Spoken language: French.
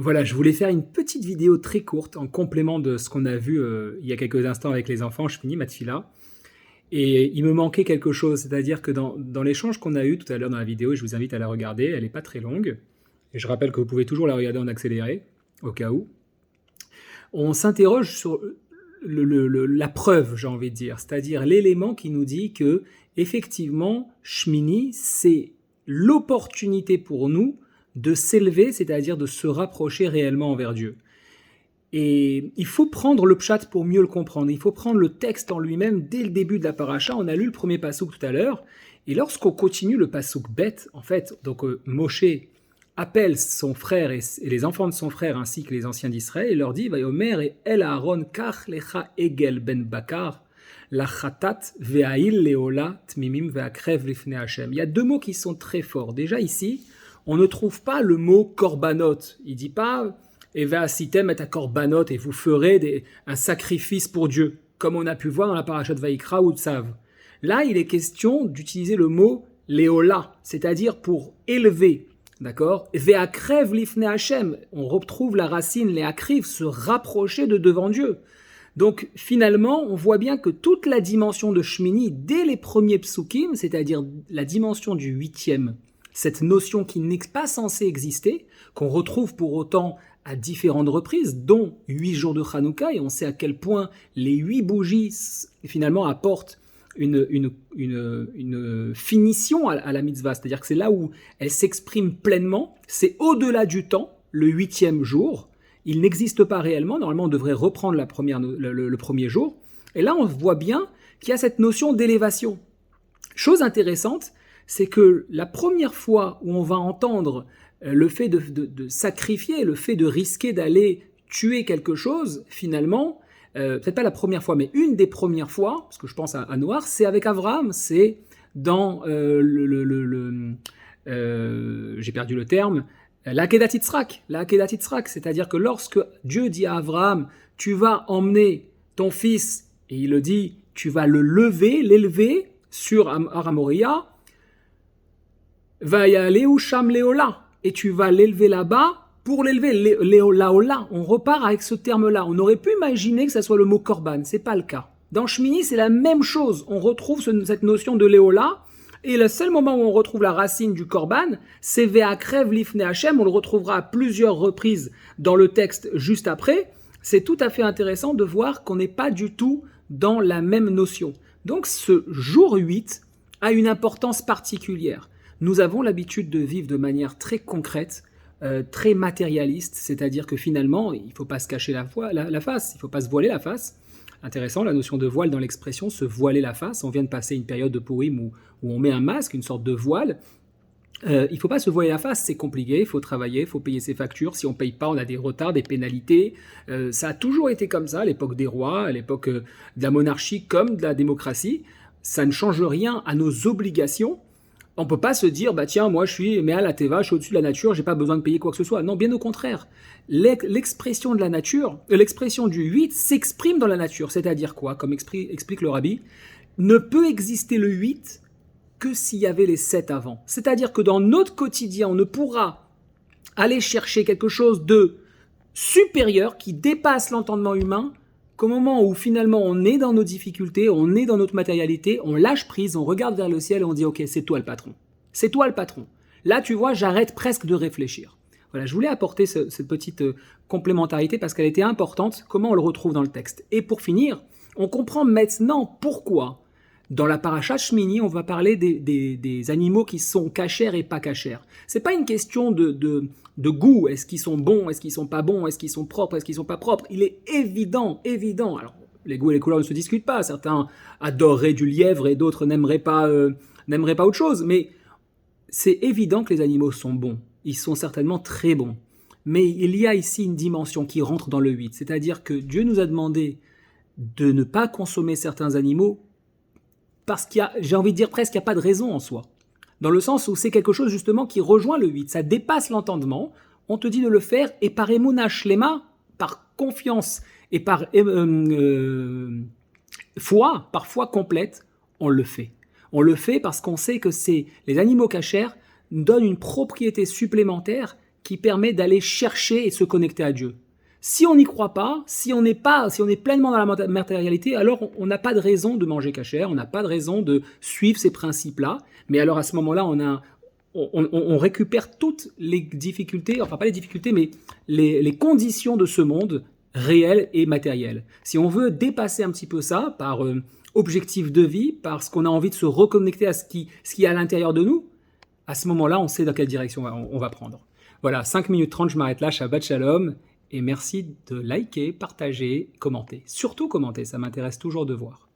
Voilà, je voulais faire une petite vidéo très courte en complément de ce qu'on a vu il y a quelques instants avec les enfants. Je finis ma tefila. Et il me manquait quelque chose, c'est-à-dire que dans l'échange qu'on a eu tout à l'heure dans la vidéo, et je vous invite à la regarder, elle n'est pas très longue. Et je rappelle que vous pouvez toujours la regarder en accéléré, au cas où. On s'interroge sur la preuve, j'ai envie de dire, c'est-à-dire l'élément qui nous dit que, effectivement, Shmini, c'est l'opportunité pour nous de s'élever, c'est-à-dire de se rapprocher réellement envers Dieu. Et il faut prendre le pshat pour mieux le comprendre. Il faut prendre le texte en lui-même dès le début de la paracha. On a lu le premier passouk tout à l'heure. Et lorsqu'on continue le passouk bête, en fait, donc Moshe appelle son frère et les enfants de son frère ainsi que les anciens d'Israël et leur dit Vayomer et El Aaron kach lecha egel ben bakar la chatat ve'ail leola tmimim ve'akrev lifnei Hashem. Il y a deux mots qui sont très forts. Déjà ici, on ne trouve pas le mot korbanot. Il dit pas et ve'asitem et korbanot et vous ferez un sacrifice pour Dieu, comme on a pu voir dans la paracha de Vaïkra ou de Tzav. Là, il est question d'utiliser le mot leola, c'est-à-dire pour élever. D'accord? Ve'akrev lifnei Hashem. On retrouve la racine le'akriv, se rapprocher de devant Dieu. Donc finalement, on voit bien que toute la dimension de Shmini, dès les premiers psukim, c'est-à-dire la dimension du 8e, cette notion qui n'est pas censée exister, qu'on retrouve pour autant à différentes reprises, dont 8 jours de Hanouka, et on sait à quel point les 8 bougies finalement apportent une finition à la mitzvah, c'est-à-dire que c'est là où elle s'exprime pleinement, c'est au-delà du temps, le 8e jour, il n'existe pas réellement, normalement on devrait reprendre le premier jour, et là on voit bien qu'il y a cette notion d'élévation. Chose intéressante, c'est que la première fois où on va entendre le fait de sacrifier, le fait de risquer d'aller tuer quelque chose, finalement, peut-être pas la première fois, mais une des premières fois, parce que je pense à Noir, c'est avec Abraham, c'est dans j'ai perdu le terme, la Akedat Yitzhak, c'est-à-dire que lorsque Dieu dit à Abraham, tu vas emmener ton fils, et il le dit, tu vas l'élever sur Har Moriah, va y aller ou Sham Léola, et tu vas l'élever là-bas pour l'élever, Laola. On repart avec ce terme-là. On aurait pu imaginer que ça soit le mot korban, c'est pas le cas. Dans Shmini, c'est la même chose. On retrouve cette notion de Léola, et le seul moment où on retrouve la racine du korban, c'est Ve'akrev lifnei Hashem. On le retrouvera à plusieurs reprises dans le texte juste après. C'est tout à fait intéressant de voir qu'on n'est pas du tout dans la même notion. Donc ce jour 8 a une importance particulière. Nous avons l'habitude de vivre de manière très concrète, très matérialiste, c'est-à-dire que finalement, il ne faut pas se cacher la face, il ne faut pas se voiler la face. Intéressant, la notion de voile dans l'expression, se voiler la face. On vient de passer une période de Purim où on met un masque, une sorte de voile. Il ne faut pas se voiler la face, c'est compliqué, il faut travailler, il faut payer ses factures. Si on ne paye pas, on a des retards, des pénalités. Ça a toujours été comme ça, à l'époque des rois, à l'époque de la monarchie comme de la démocratie. Ça ne change rien à nos obligations. On ne peut pas se dire, bah tiens, moi je suis Méal la Teva, je suis au-dessus de la nature, j'ai pas besoin de payer quoi que ce soit. Non, bien au contraire. L'expression de la nature, l'expression du 8 s'exprime dans la nature. C'est-à-dire quoi? Comme explique le rabbi, ne peut exister le 8 que s'il y avait les 7 avant. C'est-à-dire que dans notre quotidien, on ne pourra aller chercher quelque chose de supérieur qui dépasse l'entendement humain qu'au moment où finalement on est dans nos difficultés, on est dans notre matérialité, on lâche prise, on regarde vers le ciel et on dit ok, c'est toi le patron. C'est toi le patron. Là, tu vois, j'arrête presque de réfléchir. Voilà, je voulais apporter cette petite complémentarité parce qu'elle était importante, comment on le retrouve dans le texte. Et pour finir, on comprend maintenant pourquoi dans la paracha Shmini, on va parler des animaux qui sont cachers et pas cachers. C'est pas une question de goût, est-ce qu'ils sont bons, est-ce qu'ils sont pas bons, est-ce qu'ils sont propres, est-ce qu'ils sont pas propres. Il est évident. Alors, les goûts et les couleurs ne se discutent pas. Certains adoreraient du lièvre et d'autres n'aimeraient pas autre chose. Mais c'est évident que les animaux sont bons. Ils sont certainement très bons. Mais il y a ici une dimension qui rentre dans le 8. C'est-à-dire que Dieu nous a demandé de ne pas consommer certains animaux parce qu'il y a, j'ai envie de dire presque, il n'y a pas de raison en soi. Dans le sens où c'est quelque chose justement qui rejoint le 8. Ça dépasse l'entendement. On te dit de le faire et par émouna shlema, par confiance et par foi, par foi complète, on le fait. On le fait parce qu'on sait que les animaux cachers nous donnent une propriété supplémentaire qui permet d'aller chercher et se connecter à Dieu. Si on n'y croit pas, si on est pleinement dans la matérialité, alors on n'a pas de raison de manger cachère, on n'a pas de raison de suivre ces principes-là. Mais alors à ce moment-là, on récupère toutes les difficultés, enfin pas les difficultés, mais les conditions de ce monde réel et matériel. Si on veut dépasser un petit peu ça par objectif de vie, parce qu'on a envie de se reconnecter à ce qui est à l'intérieur de nous, à ce moment-là, on sait dans quelle direction on va prendre. Voilà, 5 minutes 30, je m'arrête là, Shabbat Shalom, et merci de liker, partager, commenter. Surtout commenter, ça m'intéresse toujours de voir.